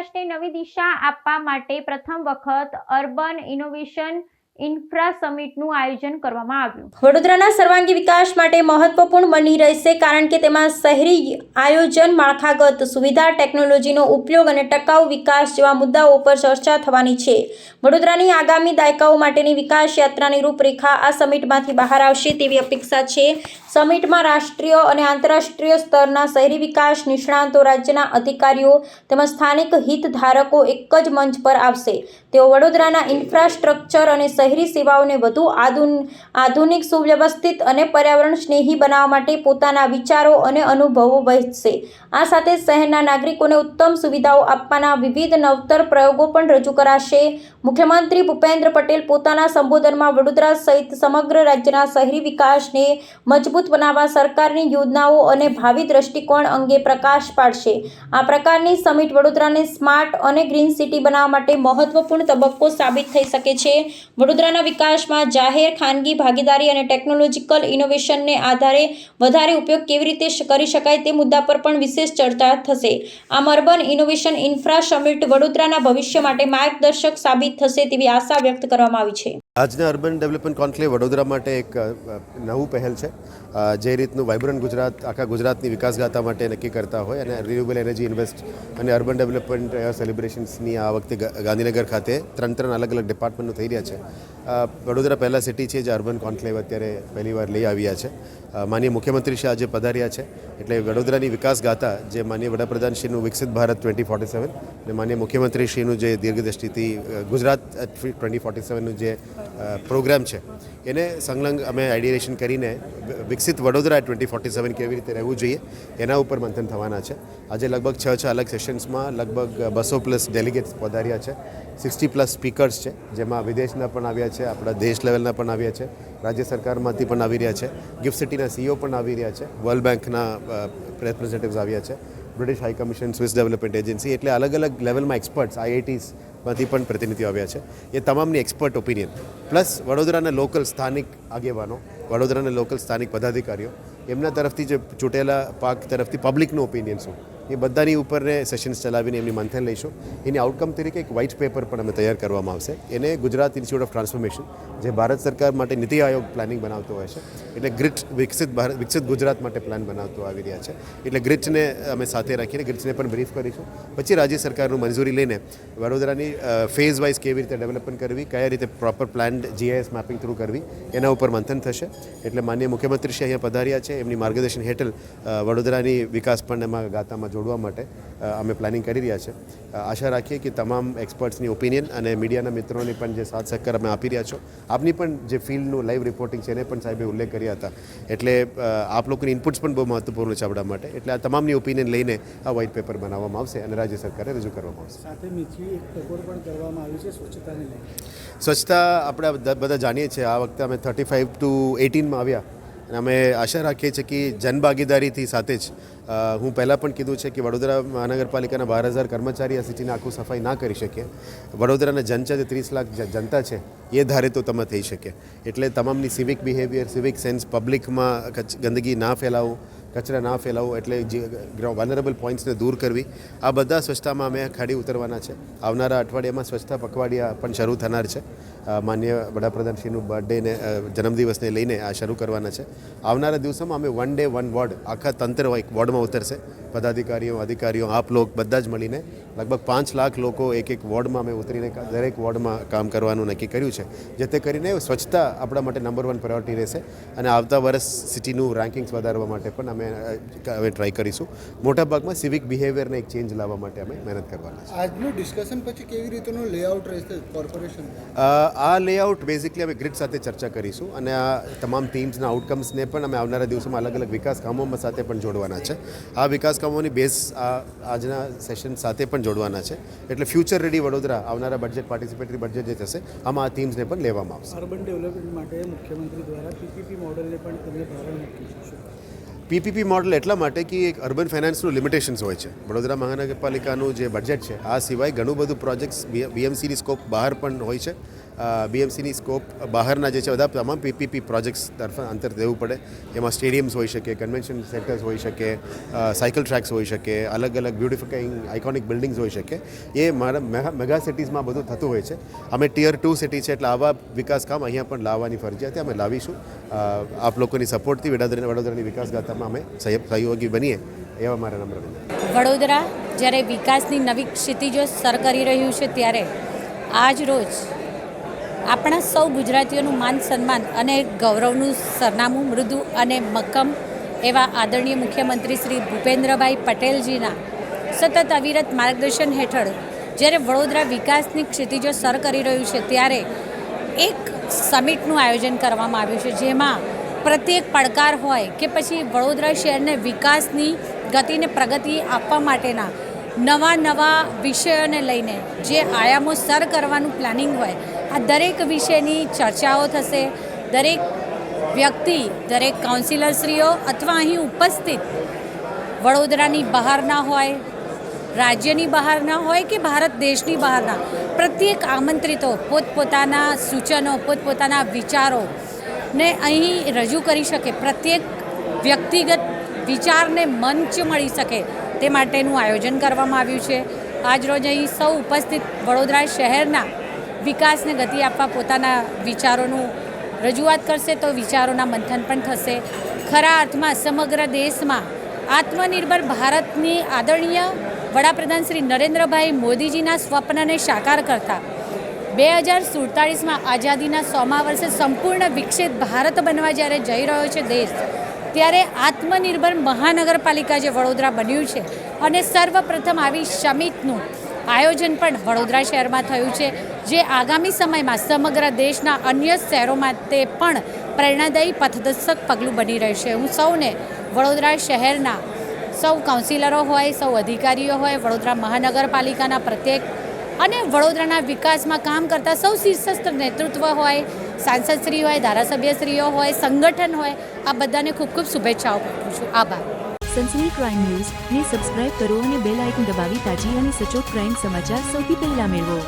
વિકાસને નવી દિશા આપવા માટે પ્રથમ વખત અર્બન ઇનોવેશન ઇન્ફ્રા સમિટનું આયોજન કરવામાં આવ્યું। વડોદરાના સર્વાંગી વિકાસ માટે મહત્વપૂર્ણ બની રહેશે, કારણ કે તેમાં શહેરી આયોજન, માળખાગત સુવિધા, ટેકનોલોજીનો ઉપયોગ અને ટકાઉ વિકાસ જેવા મુદ્દાઓ પર ચર્ચા થવાની છે। વડોદરાની આગામી દાયકાઓ માટેની વિકાસ યાત્રાની રૂપરેખા આ સમિટમાંથી બહાર આવશે તેવી અપેક્ષા છે। સમિટમાં રાષ્ટ્રીય અને આંતરરાષ્ટ્રીય સ્તરના શહેરી વિકાસ નિષ્ણાતો, રાજ્યના અધિકારીઓ તેમજ સ્થાનિક હિતધારકો એક જ મંચ પર આવશે। તેઓ વડોદરાના ઇન્ફ્રાસ્ટ્રક્ચર અને શહેરી સેવાઓને વધુ આધુનિક, સુવ્યવસ્થિત અને પર્યાવરણ સ્નેહી બનાવવા માટે પોતાના વિચારો અને અનુભવો વહેંચશે। આ સાથે શહેરના નાગરિકોને ઉત્તમ સુવિધાઓ આપવાના વિવિધ નવતર પ્રયોગો પણ રજૂ કરાશે। મુખ્યમંત્રી ભૂપેન્દ્ર પટેલ પોતાના સંબોધનમાં વડોદરા સહિત સમગ્ર રાજ્યના શહેરી વિકાસને મજબૂત બનાવવા સરકારની યોજનાઓ અને ભાવિ દ્રષ્ટિકોણ અંગે પ્રકાશ પાડશે। આ પ્રકારની સમિટ વડોદરાને સ્માર્ટ અને ગ્રીન સિટી બનાવવા માટે મહત્વપૂર્ણ તબક્કો સાબિત થઈ શકે છે। વડોદરાના વિકાસમાં જાહેર ખાનગી ભાગીદારી અને ટેકનોલોજીકલ ઇનોવેશનને આધારે વધારે ઉપયોગ કેવી રીતે કરી શકાય તે મુદ્દા પર પણ વિશેષ ચર્ચા થશે। આમ અર્બન ઇનોવેશન ઇન્ફ્રા સમિટ વડોદરાના ભવિષ્ય માટે માર્ગદર્શક સાબિત થશે તેવી આશા વ્યક્ત કરવામાં આવી છે। આજના અર્બન ડેવલપમેન્ટ કોન્ક્લેવ વડોદરા માટે એક નવું પહેલ છે। જે રીતનું વાઇબ્રન્ટ ગુજરાત આખા ગુજરાતની વિકાસગાથા માટે નક્કી કરતા હોય અને રિન્યુએબલ એનર્જી ઇન્વેસ્ટ અને અર્બન ડેવલપમેન્ટ સેલિબ્રેશન્સની આ વખતે ગાંધીનગર ખાતે ત્રણ અલગ અલગ ડિપાર્ટમેન્ટો થઈ રહ્યા છે। વડોદરા પહેલા સિટી છે જે અર્બન કોન્ક્લેવ અત્યારે પહેલીવાર લઈ આવ્યા છે। માનનીય મુખ્યમંત્રીશ્રી આજે પધાર્યા છે, એટલે વડોદરાની વિકાસગાથા જે માનનીય વડાપ્રધાનશ્રીનું વિકસિત ભારત 2047 અને માનનીય મુખ્યમંત્રીશ્રીનું જે દીર્ઘદ્રષ્ટિથી ગુજરાત 2047નું જે પ્રોગ્રામ છે એને સંલગ્ન અમે આઈડિયેશન કરીને વિકસિત વડોદરા 2047 કેવી રીતે રહેવું જોઈએ એના ઉપર મંથન થવાના છે। આજે લગભગ 6 અલગ સેશન્સમાં લગભગ 200+ ડેલિગેટ્સ પધાર્યા છે। 60+ સ્પીકર્સ છે, જેમાં વિદેશના પણ આવ્યા છે, આપણા દેશ લેવલના પણ આવ્યા છે, રાજ્ય સરકારમાંથી પણ આવી રહ્યા છે, ગિફ્ટ સિટીના CEO પણ આવી રહ્યા છે, વર્લ્ડ બેંકના રિપ્રેઝેન્ટેટિવ્સ આવ્યા છે, British high commission, Swiss development agency, એટલે અલગ અલગ લેવલમાં એક્સપર્ટ્સ, IITsમાંથી પણ પ્રતિનિધિઓ આવ્યા છે। એ તમામની એક્સપર્ટ ઓપિનિયન પ્લસ વડોદરાના લોકલ સ્થાનિક આગેવાનો, વડોદરાના લોકલ સ્થાનિક પદાધિકારીઓ, એમના તરફથી જે ચૂંટેલા પાક તરફથી પબ્લિકનું ઓપિનિયન શું, એ બધાની ઉપર સેશન્સ ચલાવીને એમની મંથન લઈશું। એની આઉટકમ તરીકે એક વ્હાઇટ પેપર પણ અમે તૈયાર કરવામાં આવશે। એને ગુજરાત ઇન્સ્ટિટ્યૂટ ઓફ ટ્રાન્સફોર્મેશન, જે ભારત સરકાર માટે નીતિ આયોગ પ્લાનિંગ બનાવતો હોય છે, એટલે ગ્રીટ વિકસિત ગુજરાત માટે પ્લાન બનાવતો આવી રહ્યા છે, એટલે ગ્રીટને અમે સાથે રાખીને ગ્રીટ્સને પણ બ્રીફ કરીશું। પછી રાજ્ય સરકારનું મંજૂરી લઈને વડોદરાની ફેઝ વાઇઝ કેવી રીતે ડેવલપમેન્ટ કરવી, કયા રીતે proper planned GIS mapping through કરવી, એના ઉપર મંથન થશે। એટલે માનનીય મુખ્યમંત્રીશ્રી અહીંયા પધાર્યા છે, એમની માર્ગદર્શન હેઠળ વડોદરાની વિકાસ પણ એમાં ગાથામાં જોડવા માટે અમે પ્લાનિંગ કરી રહ્યા છે। આશા રાખીએ કે તમામ એક્સપર્ટ્સની ઓપિનિયન અને મીડિયાના મિત્રોની પણ જે સાથ સહકાર અમે આપી રહ્યા છો, આપની પણ જે ફિલ્ડનું લાઈવ રિપોર્ટિંગ છે એને પણ સાહેબે ઉલ્લેખ કર્યા હતા, એટલે આપ લોકોની ઇનપુટ્સ પણ બહુ મહત્વપૂર્ણ છે આપણા માટે। એટલે આ તમામની ઓપિનિયન લઈને આ વ્હાઇટ પેપર બનાવવામાં આવશે અને રાજ્ય સરકારે રજૂ કરવામાં આવશે। સાથે મીઠી એક ટકોર પણ કરવામાં આવી છે સ્વચ્છતાને લઈને। સ્વચ્છતા આપણે બધા જાણીએ છીએ, આ વખતે અમે 35 to 18માં આવ્યા અને અમે આશા રાખીએ છીએ કે જનભાગીદારીથી સાથે જ હું પહેલાં પણ કીધું છે કે વડોદરા મહાનગરપાલિકાના 12,000 કર્મચારી આ સિટીને આખું સફાઈ ના કરી શકીએ। વડોદરાના જનતા જે 30 લાખ જનતા છે એ ધારે તો તમે થઈ શકે, એટલે તમામની સિવિક બિહેવિયર, સિવિક સેન્સ, પબ્લિકમાં ગંદકી ના ફેલાવું, કચરા ના ફેલાવો, એટલે વનરેબલ પોઈન્ટ્સને દૂર કરવી, આ બધા સ્વચ્છતામાં અમે ખાડી ઉતરવાના છે। આવનારા અઠવાડિયામાં સ્વચ્છતા પખવાડિયા પણ શરૂ થનાર છે। માનનીય વડાપ્રધાનશ્રીનું બર્થડેને જન્મદિવસને લઈને આ શરૂ કરવાના છે। આવનારા દિવસોમાં અમે 1 day 1 વોર્ડ, આખા તંત્ર એક વોર્ડમાં ઉતરશે, પદાધિકારીઓ, અધિકારીઓ, આપ લોક બધા જ મળીને લગભગ 5 લાખ લોકો એક વોર્ડમાં અમે ઉતરીને દરેક વોર્ડમાં કામ કરવાનું નક્કી કર્યું છે, જેથી કરીને સ્વચ્છતા આપણા માટે નંબર 1 પ્રાયોરિટી રહેશે અને આવતા વર્ષ સિટીનું રેન્કિંગ્સ વધારવા માટે પણ અમે ટ્રાય કરીશું। મોટાભાગમાં સિવિક બિહેવિયરને એક ચેન્જ લાવવા માટે અમે મહેનત કરવાના છે। આજનું ડિસ્કશન પછી કેવી રીતનું લેઆઉટ રહેશે કોર્પોરેશન? આ લેઆઉટ બેઝિકલી અમે ગ્રીડ સાથે ચર્ચા કરીશું અને આ તમામ થીમ્સના આઉટકમ્સને પણ અમે આવનારા દિવસોમાં અલગ અલગ વિકાસ કામોમાં સાથે પણ જોડવાના છે। આ વિકાસ કામોની બેઝ આજના સેશન સાથે પણ જોડવાના છે, એટલે ફ્યુચર રેડી વડોદરા આવનારા બજેટ, પાર્ટિસિપેટરી બજેટ જે થશે, આમાં આ થીમ્સને પણ લેવામાં આવશે। અર્બન ડેવલપમેન્ટ માટે મુખ્યમંત્રી દ્વારા PPP મોડલને પણ તમે ભારણ મૂક્યું છે। PPP મોડલ એટલા માટે કે એક અર્બન ફાઇનાન્સનું લિમિટેશન્સ હોય છે। વડોદરા મહાનગરપાલિકાનું જે બજેટ છે, આ સિવાય ઘણું બધું પ્રોજેક્ટ્સ BMCની સ્કોપ બહાર પણ હોય છે બીએમસીની સ્કોપ બહારના જે છે બધા તમામ પીપીપી પ્રોજેક્ટ્સ તરફ અંતર દેવું પડે. એમાં સ્ટેડિયમ્સ હોઈ શકે, કન્વેન્શન સેન્ટર્સ હોઈ શકે, સાયકલ ટ્રેક્સ હોઈ શકે, અલગ અલગ બ્યુટિફાઈંગ આઇકોનિક બિલ્ડિંગ્સ હોઈ શકે. એ મારા મેગા સિટીઝમાં બધું થતું હોય છે. અમે ટિયર 2 સિટી છે એટલે આવા વિકાસ કામ અહીંયા પણ લાવવાની ફરજિયાત અમે લાવીશું. આપ લોકોની સપોર્ટથી વડોદરાની વિકાસ ગાથામાં અમે સહયોગી બનીએ એવા મારા નમ્ર વિનંતી. વડોદરા જ્યારે વિકાસની નવી ક્ષિતિજો સર કરી રહ્યું છે ત્યારે આજ રોજ આપણા સૌ ગુજરાતીઓનું માન સન્માન અને ગૌરવનું સરનામું મૃદુ અને મક્કમ એવા આદરણીય મુખ્યમંત્રી શ્રી ભૂપેન્દ્રભાઈ પટેલજીના સતત અવિરત માર્ગદર્શન હેઠળ જ્યારે વડોદરા વિકાસની ક્ષિતિજો સર કરી રહ્યું છે ત્યારે એક સમિટનું આયોજન કરવામાં આવ્યું છે, જેમાં પ્રત્યેક પડકાર હોય કે પછી વડોદરા શહેરને વિકાસની ગતિને પ્રગતિ આપવા માટેના નવા વિષયોને લઈને જે આયામો સર કરવાનું પ્લાનિંગ હોય, આ દરેક વિષયની ચર્ચાઓ થશે. દરેક વ્યક્તિ, દરેક કાઉન્સિલરશ્રીઓ અથવા અહીં ઉપસ્થિત વડોદરાની બહારના હોય, રાજ્યની બહારના હોય કે ભારત દેશની બહારના પ્રત્યેક આમંત્રિતો પોતપોતાના સૂચનો, પોતપોતાના વિચારો ને અહીં રજૂ કરી શકે, પ્રત્યેક વ્યક્તિગત વિચારને મંચ મળી શકે તે માટેનું આયોજન કરવામાં આવ્યું છે. આજરોજ અહીં સૌ ઉપસ્થિત વડોદરા શહેરના વિકાસને ગતિ આપવા પોતાના વિચારોનું રજૂઆત કરશે તો વિચારોના મંથન પણ થશે. ખરા અર્થમાં સમગ્ર દેશમાં આત્મનિર્ભર ભારતની આદરણીય વડાપ્રધાન શ્રી નરેન્દ્રભાઈ મોદીજીના સ્વપ્નને સાકાર કરતા 2047માં આઝાદીના 100મા વર્ષે સંપૂર્ણ વિકસિત ભારત બનવા જ્યારે જઈ રહ્યો છે દેશ, ત્યારે આત્મનિર્ભર મહાનગરપાલિકા જે વડોદરા બન્યું છે અને સર્વપ્રથમ આવી સમિટનું આયોજન પણ વડોદરા શહેરમાં થયું છે, જે આગામી સમયમાં સમગ્ર દેશના અન્ય શહેરોમાં તે પણ પ્રેરણાદાયી પથદર્શક પગલું બની રહેશે. હું સૌને વડોદરા શહેરના સૌ કાઉન્સિલરો હોય, સૌ અધિકારીઓ હોય, વડોદરા મહાનગરપાલિકાના પ્રત્યેક અને વડોદરાના વિકાસમાં કામ કરતા સૌ શીર્ષસ્થ નેતૃત્વ હોય, સાંસદશ્રી હોય, ધારાસભ્યશ્રીઓ હોય, સંગઠન હોય, આ બધાને ખૂબ ખૂબ શુભેચ્છાઓ પાઠવું છું. આભાર. સનસની ક્રાઇમ ન્યૂઝ ને સબસ્ક્રાઇબ કરો અને બેલ આઇકન દબાવી તાજી અને સચોટ ક્રાઇમ સમાચાર સૌથી પહેલા મેળવો.